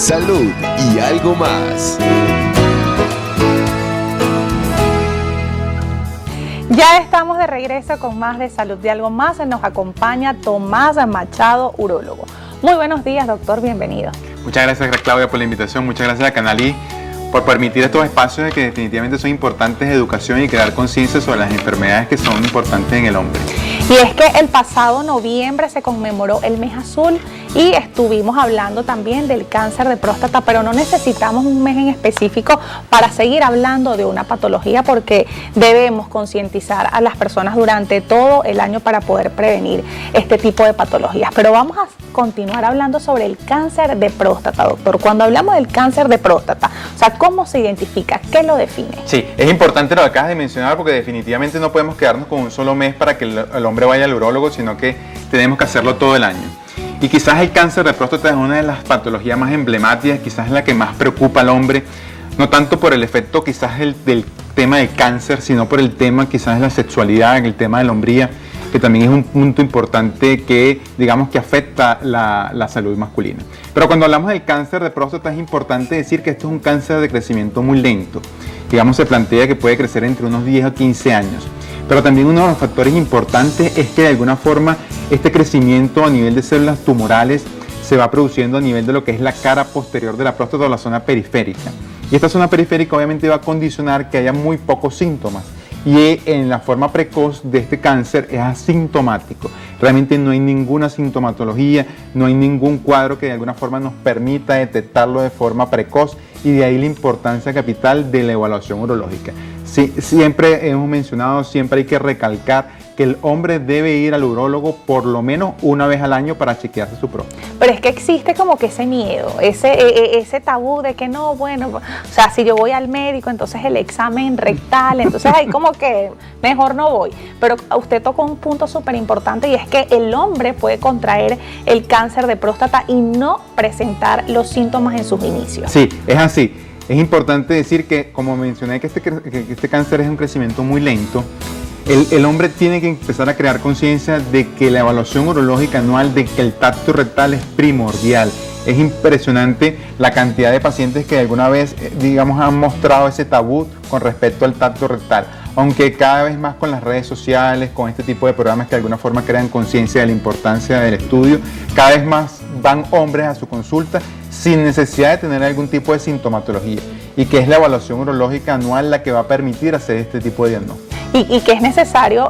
salud y algo más. Ya estamos de regreso con más de Salud y Algo Más. Nos acompaña Tomás Machado, urólogo. Muy buenos días, doctor, bienvenido. Muchas gracias, Claudia, por la invitación. Muchas gracias a Canalí por permitir estos espacios que definitivamente son importantes de educación y crear conciencia sobre las enfermedades que son importantes en el hombre. Y es que el pasado noviembre se conmemoró el mes azul y estuvimos hablando también del cáncer de próstata, pero no necesitamos un mes en específico para seguir hablando de una patología, porque debemos concientizar a las personas durante todo el año para poder prevenir este tipo de patologías. Pero vamos a continuar hablando sobre el cáncer de próstata, doctor. Cuando hablamos del cáncer de próstata, o sea, ¿cómo se identifica? ¿Qué lo define? Sí, es importante lo que acabas de mencionar, porque definitivamente no podemos quedarnos con un solo mes para que el hombre vaya al urólogo, sino que tenemos que hacerlo todo el año. Y quizás el cáncer de próstata es una de las patologías más emblemáticas, quizás es la que más preocupa al hombre, no tanto por el efecto quizás del tema del cáncer, sino por el tema quizás de la sexualidad, el tema de la hombría, que también es un punto importante que, digamos, que afecta la salud masculina. Pero cuando hablamos del cáncer de próstata es importante decir que esto es un cáncer de crecimiento muy lento. Digamos, se plantea que puede crecer entre unos 10 a 15 años. Pero también uno de los factores importantes es que de alguna forma este crecimiento a nivel de células tumorales se va produciendo a nivel de lo que es la cara posterior de la próstata o la zona periférica. Y esta zona periférica obviamente va a condicionar que haya muy pocos síntomas. Y en la forma precoz de este cáncer es asintomático. Realmente no hay ninguna sintomatología, no hay ningún cuadro que de alguna forma nos permita detectarlo de forma precoz, y de ahí la importancia capital de la evaluación urológica. Sí, siempre hemos mencionado, siempre hay que recalcar que el hombre debe ir al urólogo por lo menos una vez al año para chequearse su próstata. Pero es que existe como que ese miedo, ese tabú de que no, bueno, o sea, si yo voy al médico, entonces el examen rectal, entonces ahí como que mejor no voy. Pero usted tocó un punto súper importante, y es que el hombre puede contraer el cáncer de próstata y no presentar los síntomas en sus inicios. Sí, es así. Es importante decir que, como mencioné, que este cáncer es un crecimiento muy lento. El hombre tiene que empezar a crear conciencia de que la evaluación urológica anual, de que el tacto rectal es primordial. Es impresionante la cantidad de pacientes que alguna vez, digamos, han mostrado ese tabú con respecto al tacto rectal. Aunque cada vez más con las redes sociales, con este tipo de programas que de alguna forma crean conciencia de la importancia del estudio, cada vez más van hombres a su consulta sin necesidad de tener algún tipo de sintomatología, y que es la evaluación urológica anual la que va a permitir hacer este tipo de diagnóstico. Y que es necesario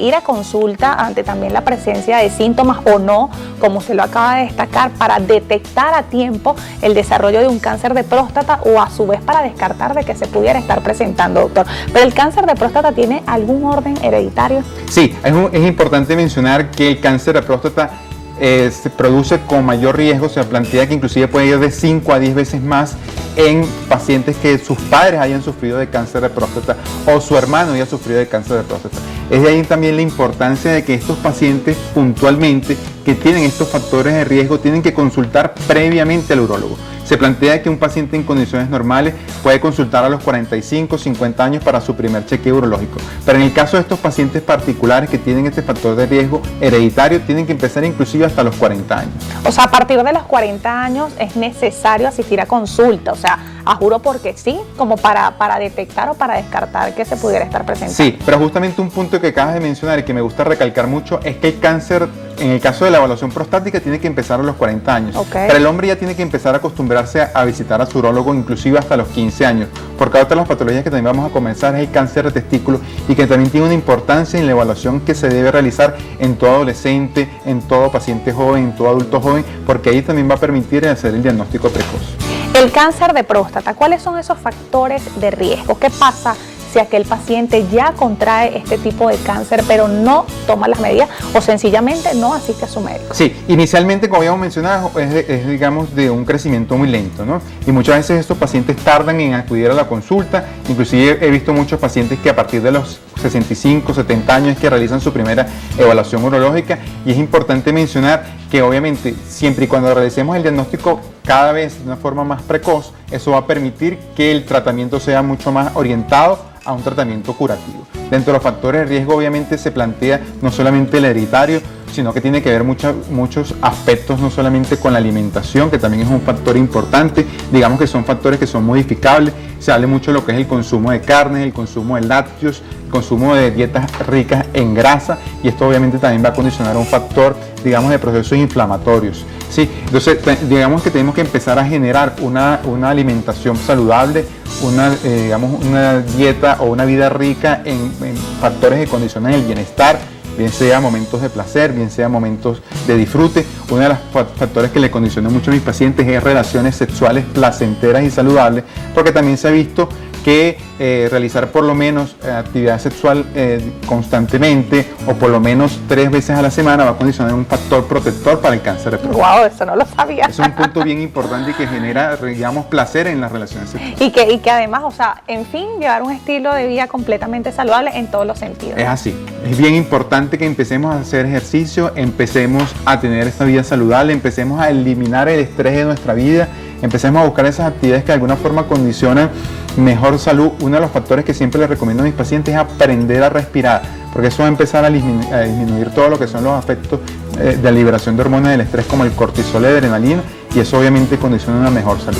ir a consulta ante también la presencia de síntomas o no, como usted lo acaba de destacar, para detectar a tiempo el desarrollo de un cáncer de próstata, o a su vez para descartar de que se pudiera estar presentando, doctor. Pero el cáncer de próstata, ¿tiene algún orden hereditario? Sí, es importante mencionar que el cáncer de próstata se produce con mayor riesgo. Se plantea que inclusive puede ir de 5 a 10 veces más en pacientes que sus padres hayan sufrido de cáncer de próstata o su hermano haya sufrido de cáncer de próstata. Es de ahí también la importancia de que estos pacientes puntualmente que tienen estos factores de riesgo tienen que consultar previamente al urólogo. Se plantea que un paciente en condiciones normales puede consultar a los 45, 50 años para su primer chequeo urológico. Pero en el caso de estos pacientes particulares que tienen este factor de riesgo hereditario, tienen que empezar inclusive hasta los 40 años. O sea, a partir de los 40 años es necesario asistir a consulta, o sea, a juro porque sí, como para detectar o para descartar que se pudiera estar presentando. Sí, pero justamente un punto que acabas de mencionar y que me gusta recalcar mucho es que el cáncer, en el caso de la evaluación prostática, tiene que empezar a los 40 años. Okay. Pero el hombre ya tiene que empezar a acostumbrarse a visitar a su urólogo inclusive hasta los 15 años, porque otra de las patologías que también vamos a comenzar es el cáncer de testículo, y que también tiene una importancia en la evaluación que se debe realizar en todo adolescente, en todo paciente joven, en todo adulto joven, porque ahí también va a permitir hacer el diagnóstico precoz. El cáncer de próstata, ¿cuáles son esos factores de riesgo? ¿Qué pasa si aquel paciente ya contrae este tipo de cáncer pero no toma las medidas o sencillamente no asiste a su médico? Sí, inicialmente, como habíamos mencionado, es digamos de un crecimiento muy lento, ¿no? Y muchas veces estos pacientes tardan en acudir a la consulta. Inclusive he visto muchos pacientes que a partir de los 65, 70 años es que realizan su primera evaluación urológica, y es importante mencionar que obviamente siempre y cuando realicemos el diagnóstico cada vez de una forma más precoz, eso va a permitir que el tratamiento sea mucho más orientado a un tratamiento curativo. Dentro de los factores de riesgo obviamente se plantea no solamente el hereditario, sino que tiene que ver muchos aspectos, no solamente con la alimentación, que también es un factor importante. Digamos que son factores que son modificables. Se habla mucho de lo que es el consumo de carnes, el consumo de lácteos, el consumo de dietas ricas en grasa, y esto obviamente también va a condicionar un factor, digamos, de procesos inflamatorios. ¿Sí? Entonces, digamos que tenemos que empezar a generar una alimentación saludable, una dieta o una vida rica en factores que condicionan el bienestar, bien sea momentos de placer, bien sea momentos de disfrute. Uno de los factores que le condiciona mucho a mis pacientes es relaciones sexuales placenteras y saludables, porque también se ha visto que realizar por lo menos actividad sexual constantemente, o por lo menos 3 veces a la semana, va a condicionar un factor protector para el cáncer de próstata. Wow, eso no lo sabía. Es un punto bien importante que genera, digamos, placer en las relaciones sexuales. Y que además, o sea, en fin, llevar un estilo de vida completamente saludable en todos los sentidos. Es así. Es bien importante que empecemos a hacer ejercicio, empecemos a tener esta vida saludable, empecemos a eliminar el estrés de nuestra vida, empecemos a buscar esas actividades que de alguna forma condicionan mejor salud. Uno de los factores que siempre les recomiendo a mis pacientes es aprender a respirar, porque eso va a empezar a disminuir todo lo que son los efectos de la liberación de hormonas del estrés, como el cortisol y la adrenalina, y eso obviamente condiciona una mejor salud.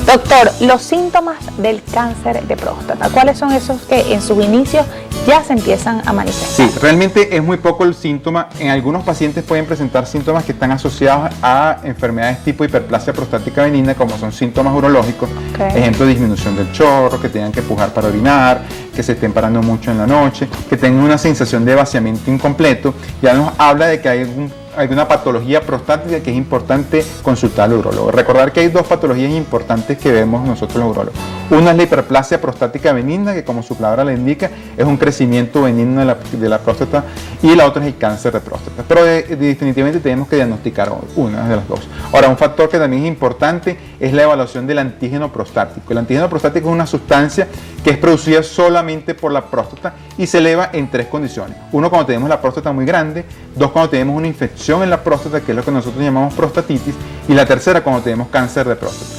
Doctor, los síntomas del cáncer de próstata, ¿cuáles son esos que en sus inicios ya se empiezan a manifestar? Sí, realmente es muy poco el síntoma. En algunos pacientes pueden presentar síntomas que están asociados a enfermedades tipo hiperplasia prostática benigna, como son síntomas urológicos. Okay. Ejemplo, disminución del chorro, que tengan que pujar para orinar, que se estén parando mucho en la noche, que tengan una sensación de vaciamiento incompleto. Ya nos habla de que hay alguna patología prostática que es importante consultar al urólogo. Recordar que hay 2 patologías importantes que vemos nosotros los urólogos. Una es la hiperplasia prostática benigna, que como su palabra le indica, es un crecimiento benigno de la próstata, y la otra es el cáncer de próstata. Pero definitivamente tenemos que diagnosticar una de las 2. Ahora, un factor que también es importante es la evaluación del antígeno prostático. El antígeno prostático es una sustancia que es producida solamente por la próstata y se eleva en 3 condiciones. 1, cuando tenemos la próstata muy grande; 2, cuando tenemos una infección en la próstata, que es lo que nosotros llamamos prostatitis; y la tercera, cuando tenemos cáncer de próstata.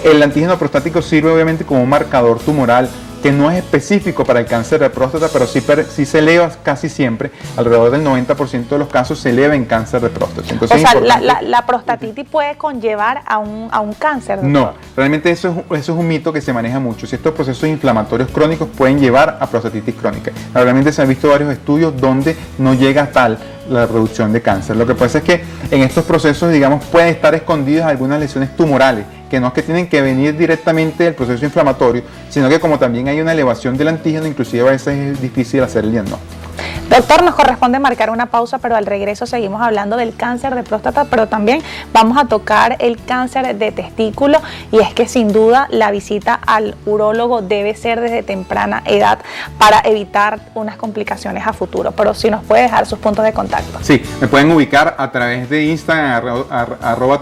El antígeno prostático sirve obviamente como un marcador tumoral que no es específico para el cáncer de próstata, pero sí se eleva casi siempre, alrededor del 90% de los casos se eleva en cáncer de próstata. Entonces, o sea, la prostatitis puede conllevar a un cáncer, doctor. No, realmente eso es un mito que se maneja mucho. Si estos procesos inflamatorios crónicos pueden llevar a prostatitis crónica. Realmente se han visto varios estudios donde no llega a tal la reducción de cáncer. Lo que pasa es que en estos procesos, digamos, pueden estar escondidas algunas lesiones tumorales, que no es que tienen que venir directamente del proceso inflamatorio, sino que como también hay una elevación del antígeno, inclusive a veces es difícil hacer el diagnóstico. Doctor, nos corresponde marcar una pausa, pero al regreso seguimos hablando del cáncer de próstata, pero también vamos a tocar el cáncer de testículo, y es que sin duda la visita al urólogo debe ser desde temprana edad para evitar unas complicaciones a futuro. Pero si nos puede dejar sus puntos de contacto. Sí, me pueden ubicar a través de Instagram,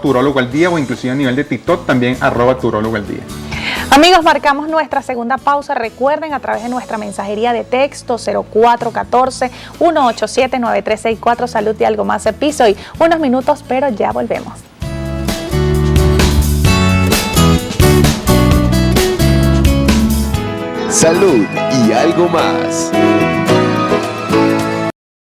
@turólogoaldía, o inclusive a nivel de TikTok también @turólogoaldía. Amigos, marcamos nuestra segunda pausa. Recuerden, a través de nuestra mensajería de texto 0414-187-9364, Salud y Algo Más Episodio. Unos minutos, pero ya volvemos. Salud y Algo Más.